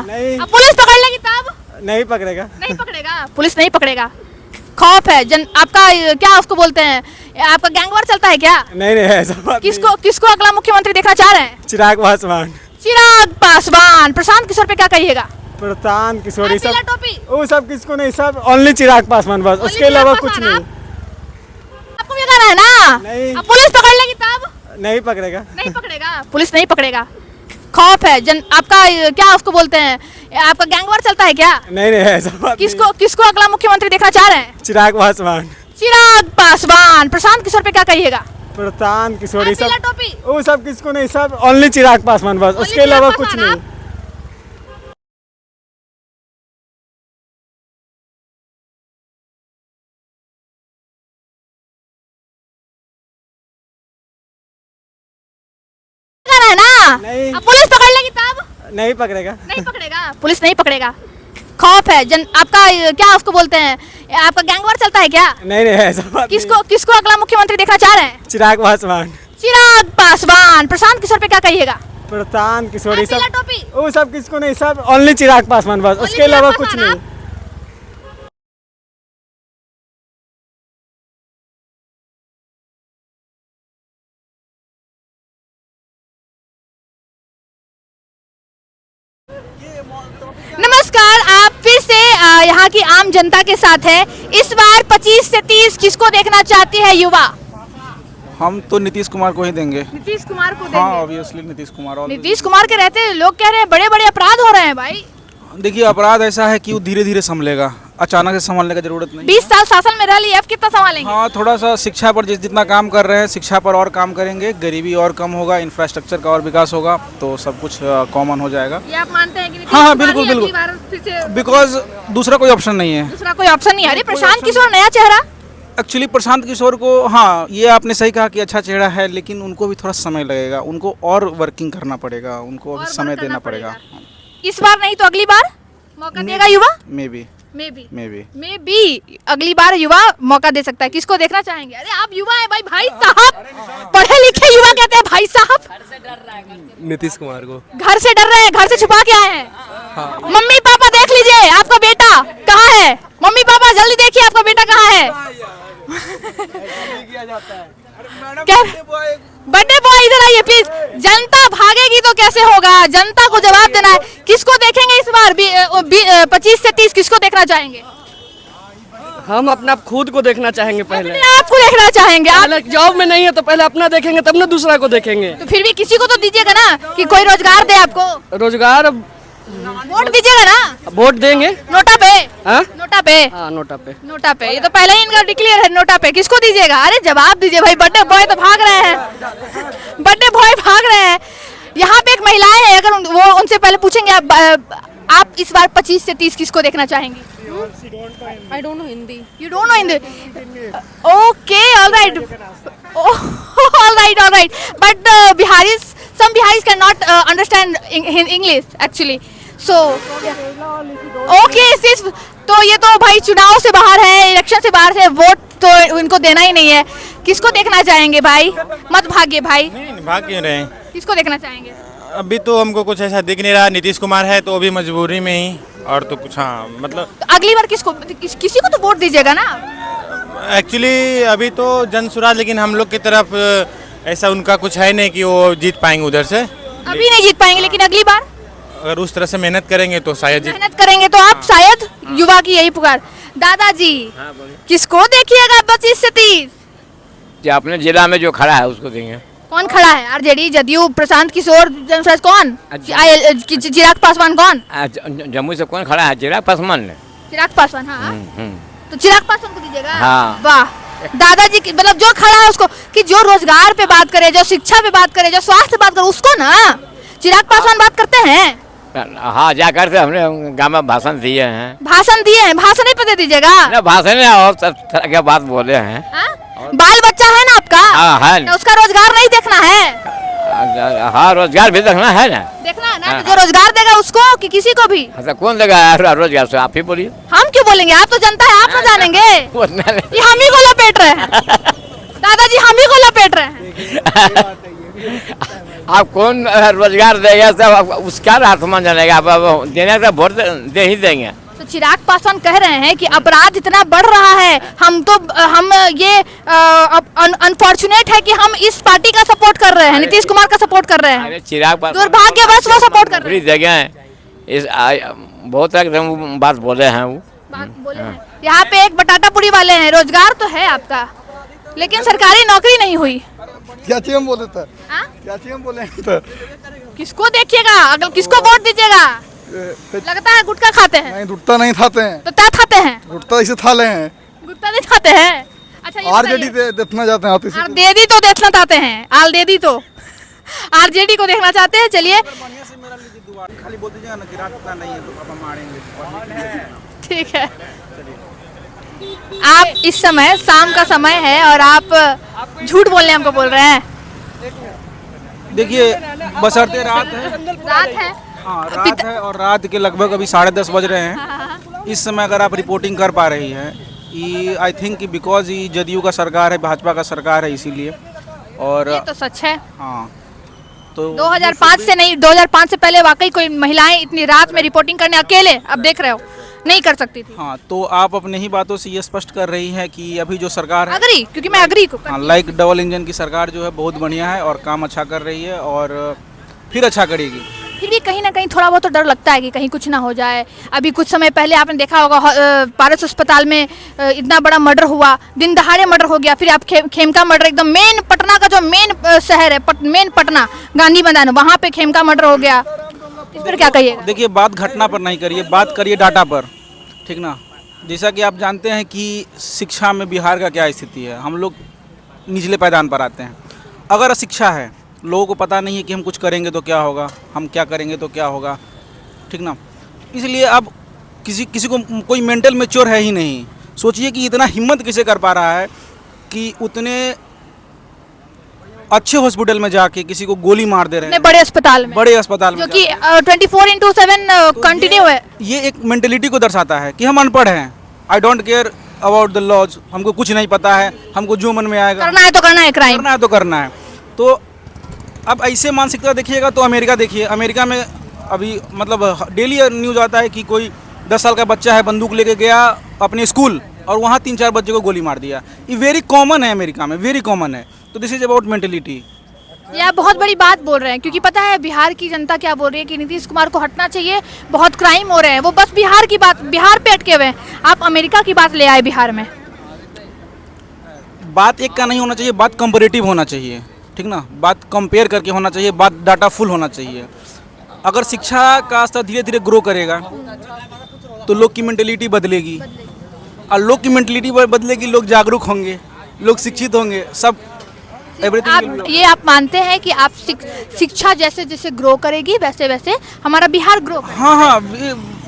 नहीं। अब पुलिस पकड़ लेगी तब? नहीं पकड़ेगा। नहीं पकड़ेगा, पुलिस नहीं पकड़ेगा। खौफ है आपका, क्या उसको बोलते हैं, आपका गैंगवार चलता है क्या? नहीं नहीं ऐसा बात किसको अगला मुख्यमंत्री देखना चाह रहे हैं? चिराग पासवान। चिराग पासवान। प्रशांत किशोर पे क्या कहिएगा? प्रशांत किशोर पीला टोपी। वो सब किसको नहीं, सब ओनली चिराग पासवान बस, Only उसके अलावा चिराग कुछ पासवान, नहीं। आपको भी कहना है ना? नहीं। अब पुलिस पकड़ लेगी तब? नहीं पकड़ेगा। नहीं पकड़ेगा, पुलिस नहीं पकड़ेगा। खौफ है आपका, क्या उसको बोलते हैं, आपका गैंगवार चलता है क्या? नहीं नहीं ऐसा बात किसको अगला मुख्यमंत्री देखना चाह रहे हैं? चिराग पासवान। चिराग पासवान। प्रशांत किशोर पे क्या कहिएगा? प्रशांत किशोर पीला टोपी। वो सब किसको नहीं, सब ओनली चिराग पासवान बस, उसके चिराग अलावा पासवान, कुछ नहीं। कहना है ना? नहीं। अब पुलिस पकड़ लेगी तब? नहीं पकड़ेगा। नहीं पकड़ेगा, पुलिस नहीं पकड़ेगा। खौफ है आपका, क्या उसको बोलते हैं, आपका गैंगवार चलता है क्या? नहीं नहीं ऐसा बात किसको अगला मुख्यमंत्री देखना चाह रहे हैं? चिराग पासवान। चिराग पासवान। प्रशांत किशोर पे क्या कहिएगा? प्रशांत किशोर पीला टोपी। वो सब किसको नहीं, सब ओनली चिराग पासवान बस, Only उसके अलावा चिराग कुछ पासवान, नहीं। नमस्कार, आप फिर से यहाँ की आम जनता के साथ हैं। इस बार 25 से 30 किसको देखना चाहती है युवा? हम तो नीतीश कुमार को ही देंगे। नीतीश कुमार को हाँ देंगे। ऑब्वियसली नीतीश कुमार। और नीतीश कुमार के रहते लोग कह रहे हैं बड़े बड़े अपराध हो रहे हैं भाई। देखिए अपराध ऐसा है कि वो धीरे धीरे संभलेगा, अचानक से संभालने की जरूरत नहीं। 20 साल शासन में रह लिए, अब कितना संभालेंगे? हाँ थोड़ा सा शिक्षा पर जितना काम कर रहे हैं, शिक्षा पर और काम करेंगे, गरीबी और कम होगा, इंफ्रास्ट्रक्चर का और विकास होगा, तो सब कुछ कॉमन हो जाएगा। ये आप मानते हैं कि नीतीश हाँ, कुमार बिल्कुल, ही अगली बिल्कुल। बार फिर से? बिकॉज दूसरा कोई ऑप्शन नहीं है। दूसरा कोई ऑप्शन नहीं है। अरे प्रशांत किशोर नया चेहरा। एक्चुअली प्रशांत किशोर को, हाँ ये आपने सही कहा कि अच्छा चेहरा है, लेकिन उनको भी थोड़ा समय लगेगा, उनको और वर्किंग करना पड़ेगा, उनको अभी और समय वर्क करना देना पड़ेगा। इस बार नहीं तो अगली बार मौका देगा युवा? मे बी मे बी अगली बार युवा मौका दे सकता है। किसको देखना चाहेंगे? अरे आप युवा है भाई साहब, पढ़े लिखे युवा कहते हैं भाई साहब। नीतीश कुमार को। घर से डर रहे हैं, घर से छुपा के आए हैं। हाँ। मम्मी पापा देख लीजिए, आपका बेटा कहाँ है? मम्मी पापा जल्दी देखिए आपका बेटा कहाँ है? बर्थडे बॉय इधर आइए प्लीज। जनता भागेगी तो कैसे होगा? जनता को जवाब देना है। किसको देखेंगे इस बार? 25 से 30 किसको देखना चाहेंगे? हम अपना खुद को देखना चाहेंगे पहले। अपने आप को देखना चाहेंगे आप? पहले जॉब में नहीं है तो पहले अपना देखेंगे तब ना दूसरा को देखेंगे। तो फिर भी किसी को तो दीजिएगा ना, कि कोई रोजगार दे आपको। रोजगार वोट दीजिएगा ना? वोट देंगे। नोटा पे? हाँ नोटा पे? हाँ नोटा पे। नोटा पे, ये तो पहले ही इनका डिक्लेयर है। नोटा पे किसको दीजिएगा? अरे जवाब दीजिए भाई। बर्थडे बॉय तो भाग रहे हैं, बर्थडे बॉय भाग रहे हैं। यहाँ पे एक महिलाएं हैं, अगर वो उनसे पहले पूछेंगे आप इस बार 25 से 30 किसको देखना चाहेंगे? I don't know Hindi. You don't know Hindi? Okay, all right. All right. But some Biharis cannot understand English actually. So, okay, तो ये तो भाई चुनाव से बाहर है, इलेक्शन से बाहर है, वोट तो इनको देना ही नहीं है। किसको देखना चाहेंगे भाई? मत भागिए भाई। नहीं भाग क्यों रहे हैं? किसको देखना चाहेंगे? अभी तो हमको कुछ ऐसा दिख नहीं रहा। नीतीश कुमार है तो अभी मजबूरी में ही, और तो कुछ हाँ मतलब तो अगली बार किसी को तो वोट दीजिएगा ना? एक्चुअली अभी तो जन सुराज, लेकिन हम लोग की तरफ ऐसा उनका कुछ है नहीं कि वो जीत पाएंगे उधर से। अभी नहीं जीत पाएंगे, लेकिन अगली बार अगर उस तरह से मेहनत करेंगे तो शायद जीत। मेहनत करेंगे तो आप शायद। युवा की यही पुकार। दादाजी किसको देखिएगा 25 से 30? जो अपने जिला में जो खड़ा है उसको देंगे। कौन खड़ा है? आरजेडी, जदयू, प्रशांत किशोर, जनसुराज कौन? चिराग पासवान कौन? जम्मू से कौन खड़ा है? चिराग पासवान ने। चिराग पासवान, हाँ। तो चिराग पासवान को दीजिएगा? हाँ। वाह, दादाजी मतलब जो खड़ा है उसको, कि जो रोजगार पे बात करे, जो शिक्षा पे बात करे, जो स्वास्थ्य पे बात करे, उसको ना चिराग पासवान बात करते हैं। हाँ जाकर से हमने गाँव में भाषण दिए हैं। भाषण ही पे दे दीजिएगा ना, भाषण और सब तरह के बात बोले हैं। बाल बच्चा है ना आपका? हाँ है। तो उसका रोजगार नहीं देखना है? हाँ रोजगार भी देखना है ना। देखना है ना? तो जो रोजगार देगा उसको कि किसी को भी? अच्छा कौन देगा रोजगार? से आप ही बोलिए। हम क्यों बोलेंगे? आप तो जनता है, आप ना जानेंगे। ये हम ही को लपेट रहे हैं दादाजी, हम ही को लपेट रहे हैं। आप कौन रोजगार देगा सब उसका आत्मा जानेगा। अब देने का वोट दे ही देंगे। तो चिराग पासवान कह रहे हैं कि अपराध इतना बढ़ रहा है, हम ये अनफॉर्चुनेट है कि हम इस पार्टी का सपोर्ट कर रहे हैं, नीतीश कुमार का सपोर्ट कर रहे हैं। अरे चिराग पासवान दुर्भाग्यवश वो सपोर्ट कर रहे हैं। जगह है इस बहुत एकदम बात बोले हैं वो। बात बोले हैं। यहाँ पे एक बटाटा पूरी वाले हैं, रोजगार तो है आपका, लेकिन सरकारी नौकरी नहीं हुई। क्या चाहिए हम बोले था? हाँ? क्या चाहिए हम बोले था? किसको देखिएगा, अगर किसको वोट दीजिएगा? लगता है गुटखा खाते हैं। नहीं, गुटखा नहीं खाते हैं। तो क्या खाते हैं? गुटखा इसे खा ले हैं। गुटखा नहीं खाते हैं। अच्छा ये आरजेडी देखना चाहते हैं आप इसे? आरजेडी तो देखना चाहते हैं, आरजेडी तो आरजेडी को देखना चाहते हैं। चलिए खाली बोल दीजिएगा ना कि रात इतना नहीं है तो अब हम मारेंगे। ठीक है। आप इस समय शाम का समय है और आप झूठ बोलने हमको बोल रहे हैं। देखिए बशर्ते रात है, रात है। हाँ रात है और रात के लगभग अभी 10:30 बज रहे हैं। इस समय अगर आप रिपोर्टिंग कर पा रही हैं, ये आई थिंक बिकॉज ये जदयू का सरकार है, भाजपा का सरकार है, इसीलिए। और ये तो सच है। हाँ तो 2005 से नहीं, 2005 से पहले वाकई कोई महिलाएं इतनी रात में रिपोर्टिंग करने अकेले, अब देख रहे हो, नहीं कर सकती थी। हाँ तो आप अपने ही बातों से ये स्पष्ट कर रही हैं कि अभी जो सरकार है, अग्री, क्योंकि मैं अग्री को हाँ लाइक डबल इंजन की सरकार जो है बहुत बढ़िया है और काम अच्छा कर रही है और फिर अच्छा करेगी। फिर भी कहीं ना कहीं थोड़ा बहुत तो डर लगता है कि कहीं कुछ ना हो जाए। अभी कुछ समय पहले आपने देखा होगा पारस अस्पताल में इतना बड़ा मर्डर हुआ, दिन दहाड़े मर्डर हो गया। फिर आप खेमका मर्डर, एकदम मेन पटना का जो मेन शहर है, मेन पटना गांधी मैदान, वहाँ पे खेमका मर्डर हो गया। इस पर क्या कहिएगा? देखिए बात घटना पर नहीं करिए, बात करिए डाटा पर, ठीक ना। जैसा कि आप जानते हैं कि शिक्षा में बिहार का क्या स्थिति है, हम लोग निचले पायदान पर आते हैं। अगर शिक्षा है, लोगों को पता नहीं है कि हम कुछ करेंगे तो क्या होगा, हम क्या करेंगे तो क्या होगा, ठीक ना। इसलिए अब किसी को कोई मेंटल मैच्योर है ही नहीं। सोचिए कि इतना हिम्मत किसे कर पा रहा है कि उतने अच्छे हॉस्पिटल में जाके किसी को गोली मार दे रहे हैं, बड़े अस्पताल में, बड़े अस्पताल में, जो कि 24/7 कंटिन्यू है। ये एक मेंटेलिटी को दर्शाता है कि हम अनपढ़ हैं, I don't care about the laws, हमको कुछ नहीं पता है, हमको जो मन में आएगा करना है तो करना है, क्राइम करना है तो करना है। तो अब ऐसे मानसिकता देखिएगा तो अमेरिका देखिए, अमेरिका में अभी मतलब डेली न्यूज़ आता है कि कोई 10 साल का बच्चा है, बंदूक लेके गया अपने स्कूल और वहाँ 3-4 बच्चे को गोली मार दिया। ये वेरी कॉमन है अमेरिका में, वेरी कॉमन है। तो दिस इज अबाउट मेंटेलिटी। ये आप बहुत बड़ी बात बोल रहे हैं, क्योंकि पता है बिहार की जनता क्या बोल रही है कि नीतीश कुमार को हटना चाहिए, बहुत क्राइम हो रहे हैं। वो बस बिहार की बात, बिहार पे अटके हुए हैं। आप अमेरिका की बात ले आए बिहार में। बात एक का नहीं होना चाहिए, बात कंपैरेटिव होना चाहिए, ठीक ना। बात कंपेयर करके होना चाहिए, बात डाटा फुल होना चाहिए। अगर शिक्षा का स्तर धीरे धीरे ग्रो करेगा तो लोग की मेंटेलिटी बदलेगी, और लोग की मेंटेलिटी बदलेगी, लोग जागरूक होंगे, लोग शिक्षित होंगे, सब आप ये आप मानते हैं कि आप शिक्षा जैसे जैसे ग्रो करेगी वैसे वैसे हमारा बिहार ग्रो करेगा? हाँ हाँ,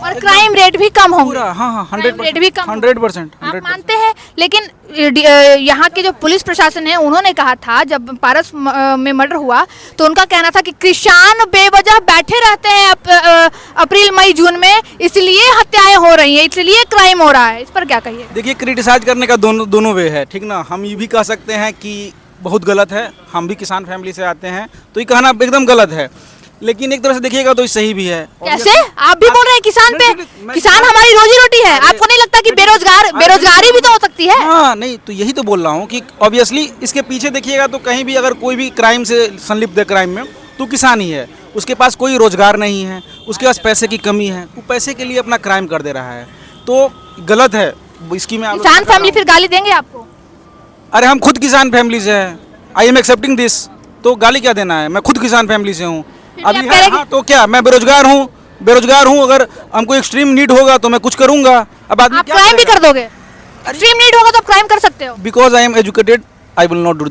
और क्राइम रेट भी कम होंगे। पूरा हाँ हाँ 100% 100%। आप मानते हैं, लेकिन यहाँ के जो पुलिस प्रशासन है उन्होंने कहा था जब पारस में मर्डर हुआ तो उनका कहना था कि किसान बेवजह बैठे रहते हैं अप्रैल मई जून में, इसलिए हत्याएं हो रही हैं, इसलिए क्राइम हो रहा है। इस पर क्या कहिए? देखिए क्रिटिसाइज करने का दोनों वे है, ठीक ना। हम ये भी कह सकते हैं कि बहुत गलत है, हम भी किसान फैमिली से आते हैं तो ये कहना एकदम गलत है, लेकिन एक तरह से देखिएगा तो ये सही भी है। कैसे? आप भी बोल रहे हैं किसान पे, किसान हमारी रोजी रोटी है। आपको नहीं लगता कि बेरोजगारी भी तो हो सकती है? हाँ नहीं, तो यही तो बोल रहा हूँ कि ऑब्वियसली इसके पीछे देखिएगा तो कहीं भी अगर कोई भी क्राइम से संलिप्त है क्राइम में तो किसान ही है। उसके पास कोई रोजगार नहीं है, उसके पास पैसे की कमी है, वो पैसे के लिए अपना क्राइम कर दे रहा है, तो गलत है। इसकी मैं किसान फैमिली फिर गाली देंगे आपको? अरे हम खुद किसान फैमिली से हैं, आई एम एक्सेप्टिंग दिस, तो गाली क्या देना है, मैं खुद किसान फैमिली से हूँ। अभी हाँ तो क्या मैं बेरोजगार हूँ, अगर हमको एक्सट्रीम नीड होगा तो मैं कुछ करूँगा। अब आदमी आप क्राइम भी कर दोगे? एक्सट्रीम नीड होगा तो आप क्राइम कर सकते हो। Because I am educated I will not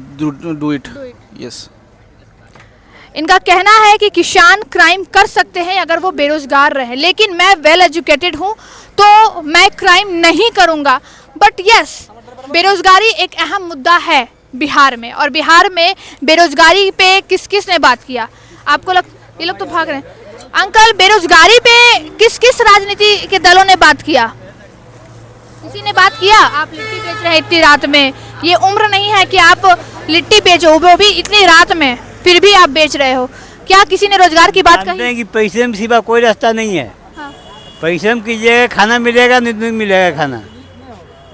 do it. Yes. इनका कहना है कि किसान क्राइम कर सकते हैं अगर वो बेरोजगार रहे, लेकिन मैं वेल एजुकेटेड हूँ तो मैं क्राइम नहीं करूँगा। बट यस, बेरोजगारी एक अहम मुद्दा है बिहार में, और बिहार में बेरोजगारी पे किस किस ने बात किया? आपको ये लोग तो भाग रहे हैं। अंकल, बेरोजगारी पे किस किस राजनीति के दलों ने बात किया? किसी ने बात किया? आप लिट्टी बेच रहे हैं इतनी रात में, ये उम्र नहीं है कि आप लिट्टी बेचो, वो भी इतनी रात में। फिर भी आप बेच रहे हो, क्या किसी ने रोजगार की बात जानते कही? हैं कि परिश्रम सिवा कोई रास्ता नहीं है। हाँ। परिश्रम कीजिएगा खाना मिलेगा, नहीं मिलेगा खाना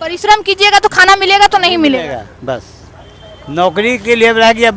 परिश्रम कीजिएगा तो खाना मिलेगा तो नहीं मिलेगा। बस नौकरी के लिए रह गया।